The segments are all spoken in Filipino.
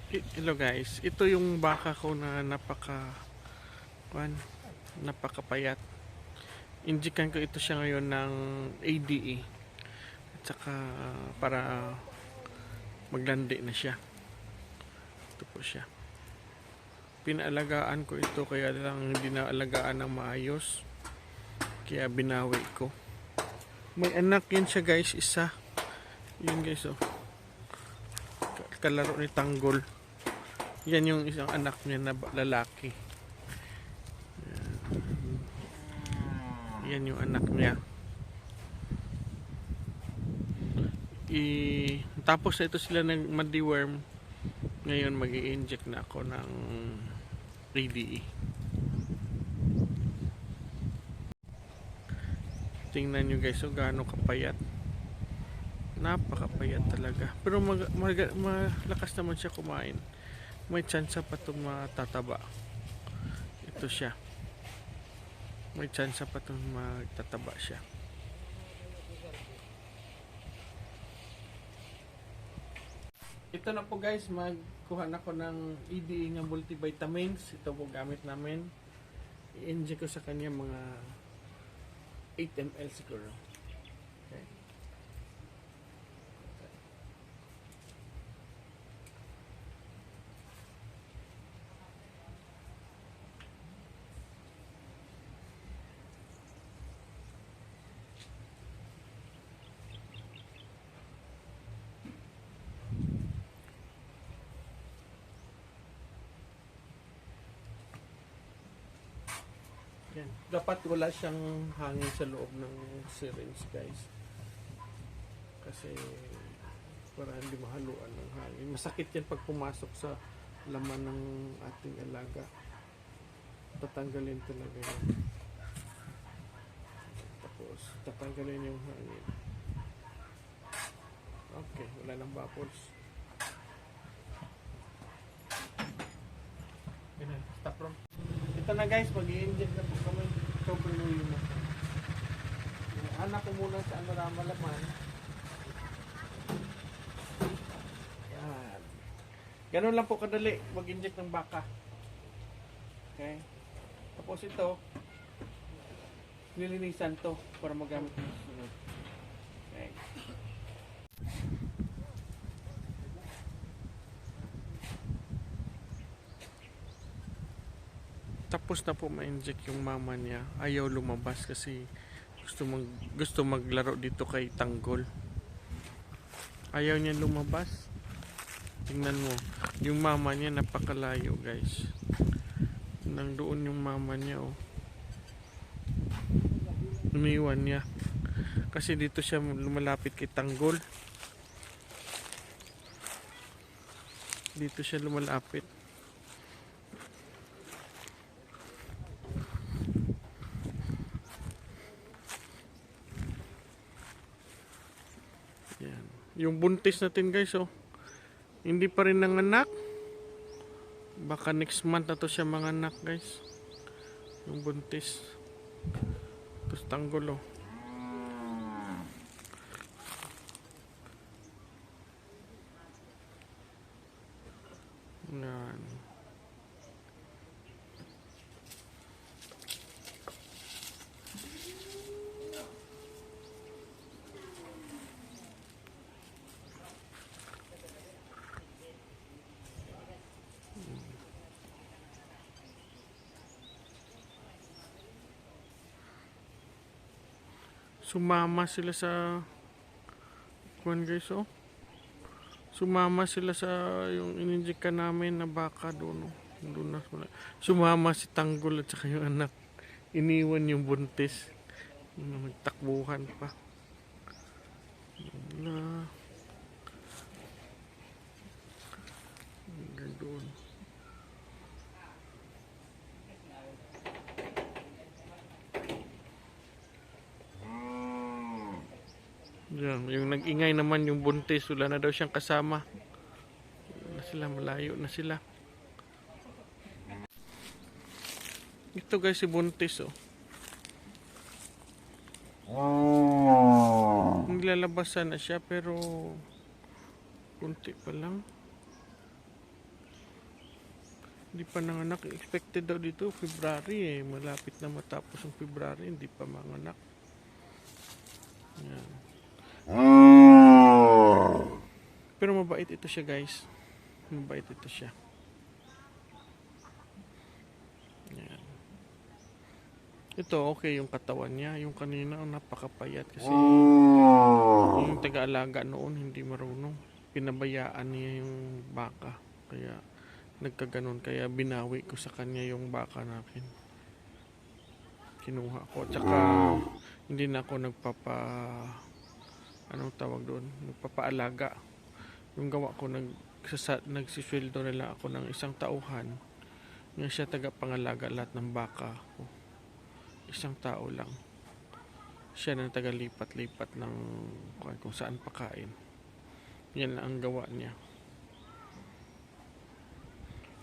Hello guys, ito yung baka ko na napakapayat. Injikan ko ito siya ngayon ng ADE at saka para maglandi na siya. Ito po siya. Pinaalagaan ko ito kaya lang hindi naalagaan ng maayos. Kaya binawi ko. May anak yan siya guys, isa. Yun guys oh. Kalaro ni Tanggol. Yan yung isang anak niya na lalaki. Yan yung anak niya. Tapos na ito sila ng ma-deworm. Ngayon mag-i-inject na ako ng ADE. Tingnan nyo guys, so gaano kapayat. Napakapayat talaga. Pero malakas naman siya kumain. May chance pa itong matataba. Ito siya. May chance pa itong magtataba siya. Ito na po guys, magkuha na ko ng EDE ng multivitamins. Ito po gamit namin. I-inject ko sa kanya mga 8 ml siguro. Okay. Yan. Dapat wala siyang hangin sa loob ng syringe guys. Kasi para hindi mahaluan ng hangin. Masakit yan pag pumasok sa laman ng ating alaga. Tatanggalin talaga yan. Tapos tatanggalin yung hangin. Okay, wala nang bubbles. Yan, stop ron. Ito na guys, mag-i-inject na po kami. Sobrang nuyo na. Anak ko muna sa ano na malaman. Yan. Ganun lang po kadali mag-inject ng baka. Okay. Tapos ito, nilinisan to para magamit ng susunod. Okay. Tapos na po ma-inject yung mama niya. Ayaw lumabas kasi gusto maglaro dito kay Tanggol. Ayaw niya lumabas. Tingnan mo, yung mama niya napakalayo guys. Nang doon yung mama niya oh. Umiwan niya. Kasi dito siya lumalapit kay Tanggol. Dito siya lumalapit. Yan. Yung buntis natin guys oh. Hindi pa rin nanganak. Baka next month na to siya manganak guys. Yung buntis. Tapos Tanggol oh. Yan. Sumama sila sa kuwan guys oh. Sumama sila sa yung ininjika namin na baka doon oh. Doon na sumama si Tanggol at saka yung anak. Iniwan yung buntis. Nagtakbuhan pa. Na doon. Yan, yung nag-ingay naman yung buntis, wala na daw siyang kasama. Wala na sila, malayo na sila. Ito guys si buntis oh. Naglalabasan na siya pero kunti pa lang. Hindi pa nanganak. Expected daw dito February eh. Malapit na matapos ang February, hindi pa manganak. Yan. Pero mabait ito siya, guys. Mabait ito siya. Yan. Ito okay yung katawan niya. Yung kanina napakapayat kasi yung taga-alaga noon hindi marunong. Pinabayaan niya yung baka. Kaya nagkaganon. Kaya binawi ko sa kanya yung baka natin. Kinuha ko. Tsaka hindi na ako anong tawag doon? Nagpapaalaga. Yung gawa ko nagsisweldo na lang ako ng isang tauhan. Nga siya tagapangalaga lahat ng baka ko. Isang tao lang. Siya na tagalipat-lipat ng kung saan pakain. Yan lang ang gawa niya.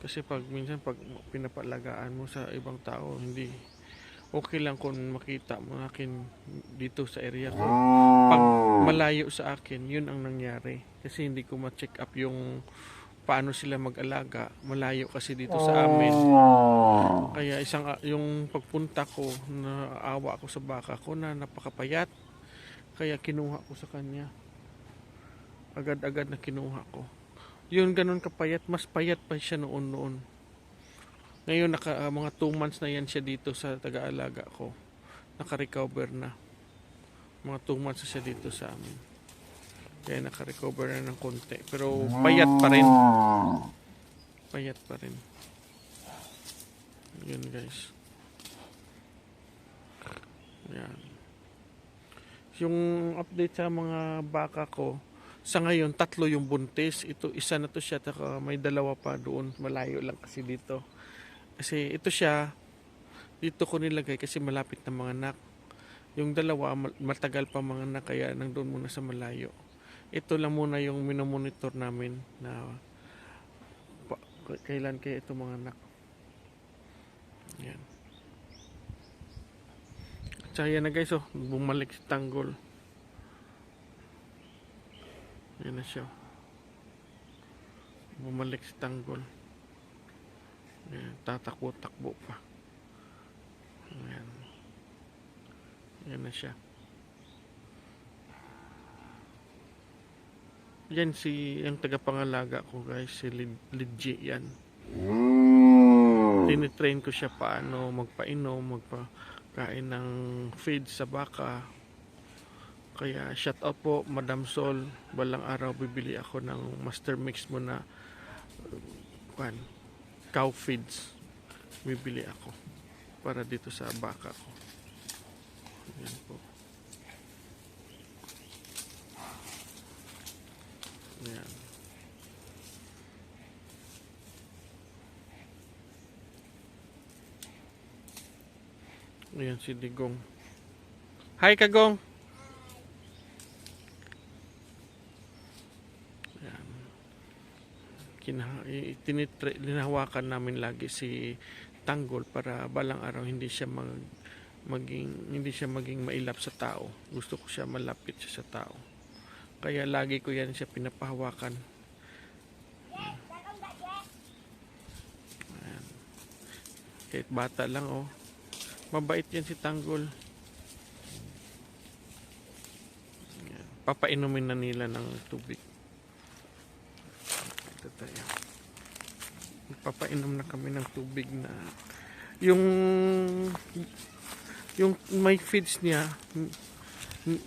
Kasi minsan pag pinapalagaan mo sa ibang tao, hindi okay lang kung makita mo akin dito sa area ko. Pag malayo sa akin, yun ang nangyari. Kasi hindi ko ma-check up yung paano sila mag-alaga. Malayo kasi dito sa amin. Kaya yung pagpunta ko, naawa ako sa baka ko na napakapayat. Kaya kinuha ko sa kanya. Agad-agad na kinuha ko. Yun ganun kapayat, mas payat pa siya noon. Ngayon mga 2 months na yan siya dito sa taga-alaga ko. Naka-recover na. Mga 2 months na siya dito sa amin. Kaya naka-recover na ng konti. Pero payat pa rin. Payat pa rin. Yun guys. Yan. Yung update sa mga baka ko, sa ngayon 3 yung buntis. Ito isa na to siya, may 2 pa doon, malayo lang kasi dito. Kasi ito siya dito ko nilagay kasi malapit na manganak. Yung 2 matagal pa manganak kaya nandun muna sa malayo. Ito lang muna yung minomonitor namin na kailan kaya ito manganak. Yan. At yan na guys, bumalik si Tanggol. Yan na siya. Bumalik si Tanggol. Yan, tatakbo-takbo pa. Yan. Yan na siya. Yan yung tagapangalaga ko guys, si Lidji yan. Tinitrain ko siya paano magpainom, magpakain ng feed sa baka. Kaya shout out po Madam Sol, balang araw bibili ako ng master mix mo na cow feeds. Bibili ako para dito sa baka ko. Yan po. Yan. Ayan si Digong. Hi Kagong. Linahawakan namin lagi si Tanggol para balang araw hindi siya maging mailap sa tao. Gusto ko siya malapit siya sa tao. Kaya lagi ko yan siya pinapahawakan. Ayan. Kahit bata lang mabait yan si Tanggol. Ayan. Papainumin na nila ng tubig. Ito tayo. Papainom na kami ng tubig na yung may feeds niya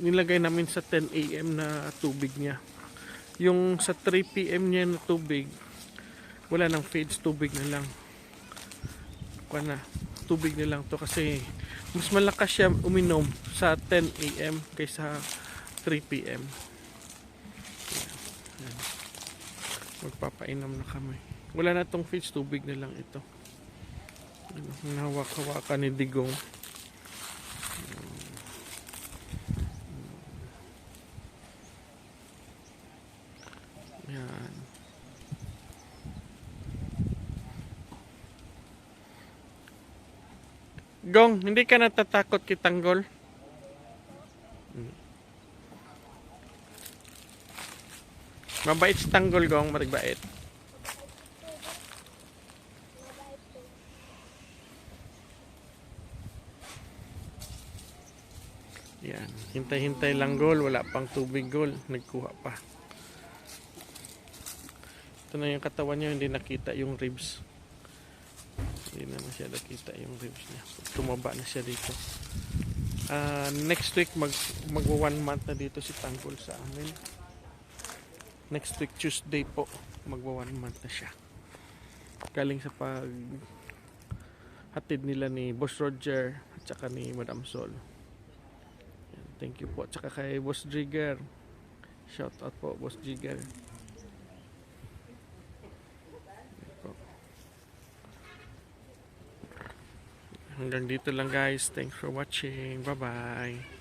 nilagay namin sa 10 AM na tubig niya. Yung sa 3 PM niya na tubig wala nang feeds, tubig na lang. Tubig na lang to kasi mas malakas siya uminom sa 10 AM kaysa 3 PM. Yan. Magpapainom na kami. Wala na tong feeds, tubig na lang ito. Hawak-hawakan ni Digong. Yan. Gong, hindi ka natatakot kay Tanggol? Mabait si Tanggol, Gong, magbait. Yan. Hintay-hintay lang goal. Wala pang tubig goal. Nagkuha pa. Ito na yung katawan niya. Hindi nakita yung ribs. Hindi na siya nakita yung ribs niya. Tumaba na siya dito. Next week mag 1 month na dito si Tanggol sa amin. Next week Tuesday po. Mag 1 month na siya. Galing sa pag hatid nila ni Boss Roger at saka ni Madam Sol. Thank you po. Tsaka kay Boss Jigger. Shout out po, Boss Jigger. Hanggang dito lang guys. Thanks for watching. Bye-bye.